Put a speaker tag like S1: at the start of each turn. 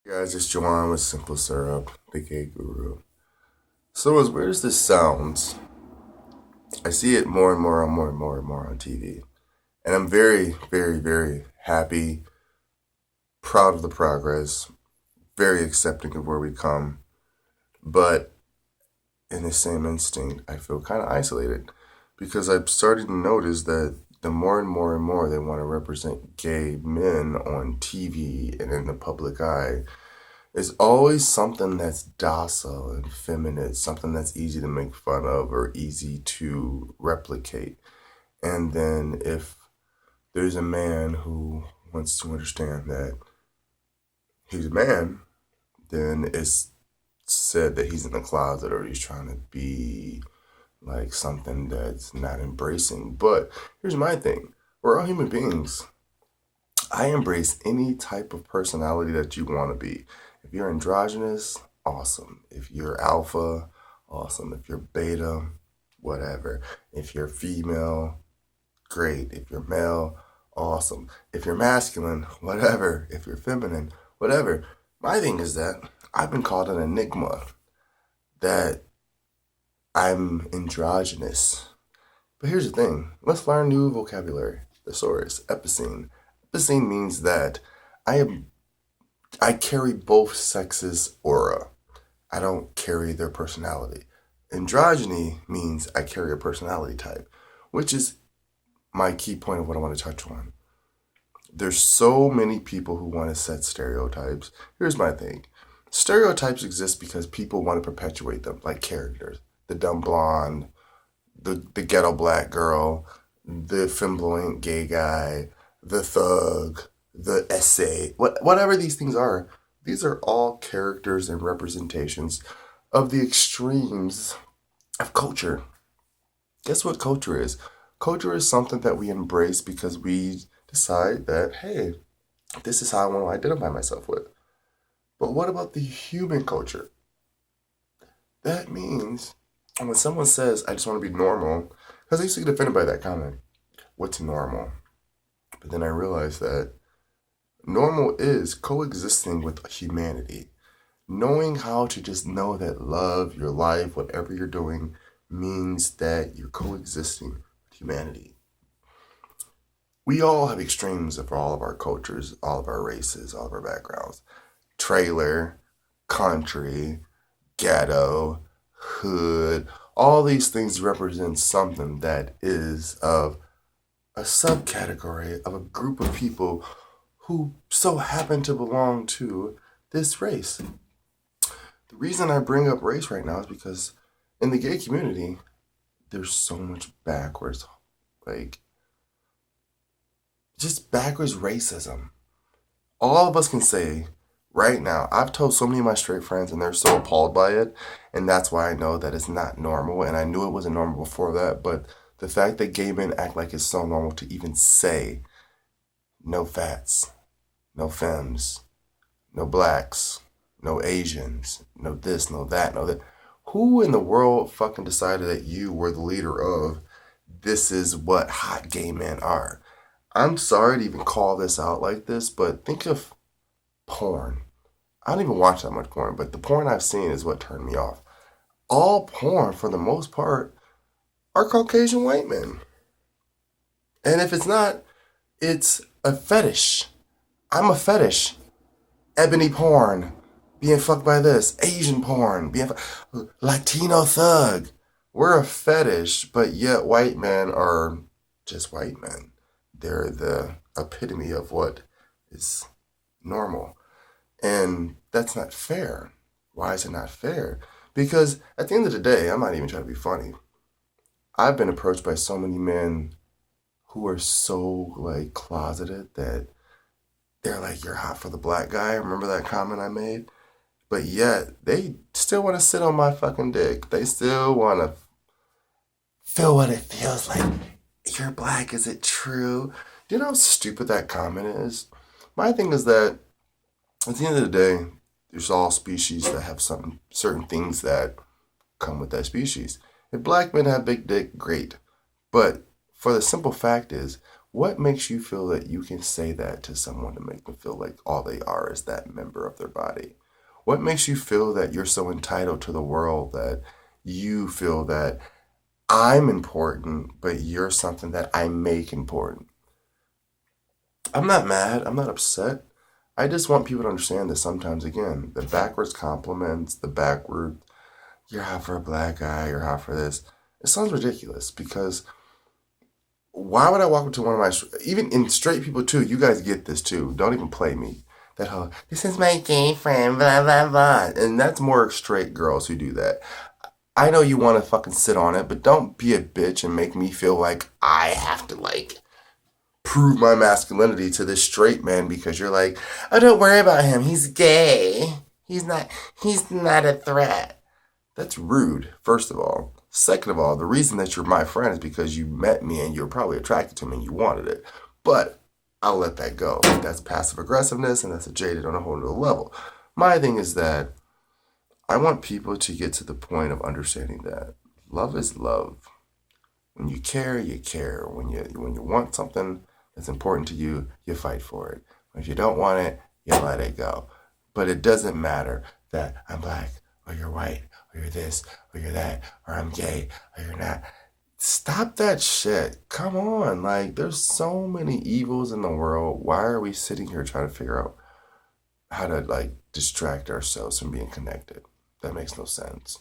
S1: Guys, it's Juwan with Simple Syrup, the gay guru. So as weird as this sounds, I see it more and more and more and more and more on TV. And I'm very, very, very happy, proud of the progress, very accepting of where we come. But in the same instinct, I feel kind of isolated because I'm starting to notice that the more and more and more they want to represent gay men on TV and in the public eye, it's always something that's docile and feminine, something that's easy to make fun of or easy to replicate. And then if there's a man who wants to understand that he's a man, then it's said that he's in the closet or he's trying to be like something that's not embracing. But here's my thing, we're all human beings. I embrace any type of personality that you want to be. If you're androgynous, awesome. If you're alpha, awesome. If you're beta, whatever. If you're female, great. If you're male, awesome. If you're masculine, whatever. If you're feminine, whatever. My thing is that I've been called an enigma, that I'm androgynous. But here's the thing, let's learn new vocabulary. Thesaurus, epicene. Epicene means that I carry both sexes' aura. I don't carry their personality. Androgyny means I carry a personality type, which is my key point of what I want to touch on. There's so many people who want to set stereotypes. Here's my thing. Stereotypes exist because people want to perpetuate them, like characters. The dumb blonde, the ghetto black girl, the flamboyant gay guy, the thug, the essay, whatever these are all characters and representations of the extremes of culture. Guess what culture is? Culture is something that we embrace because we decide that, hey, this is how I want to identify myself with. But what about the human culture? That means when someone says, I just want to be normal, because I used to get offended by that comment. What's normal? But then I realized that normal is coexisting with humanity. Knowing how to just know that love, your life, whatever you're doing, means that you're coexisting with humanity. We all have extremes of all of our cultures, all of our races, all of our backgrounds. Trailer, country, ghetto, hood, all these things represent something that is of a subcategory of a group of people who so happen to belong to this race. The reason I bring up race right now is because in the gay community, there's so much backwards, like just backwards racism. All of us can say right now, I've told so many of my straight friends and they're so appalled by it, and that's why I know that it's not normal, and I knew it wasn't normal before that, but the fact that gay men act like it's so normal to even say no fats, no femmes, no blacks, no Asians, no this, no that, no that. Who in the world fucking decided that you were the leader of this is what hot gay men are? I'm sorry to even call this out like this, but think of porn. I don't even watch that much porn, but the porn I've seen is what turned me off. All porn, for the most part, are Caucasian white men. And if it's not, it's a fetish. I'm a fetish. Ebony porn, being fucked by this. Asian porn, Latino thug. We're a fetish, but yet white men are just white men. They're the epitome of what is normal. And that's not fair. Why is it not fair? Because at the end of the day, I'm not even trying to be funny. I've been approached by so many men who are so like closeted that they're like, you're hot for the black guy. Remember that comment I made? But yet they still want to sit on my fucking dick. They still want to feel what it feels like. You're black, is it true? Do you know how stupid that comment is? My thing is that at the end of the day, there's all species that have some certain things that come with that species. If black men have big dick, great. But for the simple fact is, What makes you feel that you can say that to someone to make them feel like all they are is that member of their body? What makes you feel that you're so entitled to the world that you feel that I'm important, but you're something that I make important? I'm not mad. I'm not upset. I just want people to understand that sometimes, again, the backwards compliments, the backward, you're hot for a black guy, you're hot for this. It sounds ridiculous because why would I walk up to one of my, even in straight people too, you guys get this too. Don't even play me. That whole, this is my gay friend, blah, blah, blah. And that's more straight girls who do that. I know you want to fucking sit on it, but don't be a bitch and make me feel like I have to like prove my masculinity to this straight man because you're like, oh, don't worry about him. He's gay. He's not a threat. That's rude, first of all. Second of all, the reason that you're my friend is because you met me and you're probably attracted to me and you wanted it. But I'll let that go. That's passive aggressiveness and that's a jaded on a whole new level. My thing is that I want people to get to the point of understanding that love is love. When you care, you care. When you want something that's important to you, you fight for it. If you don't want it, you let it go. But it doesn't matter that I'm black or you're white or you're this or you're that or I'm gay or you're not. Stop that shit. Come on. Like, there's so many evils in the world. Why are we sitting here trying to figure out how to, like, distract ourselves from being connected? That makes no sense.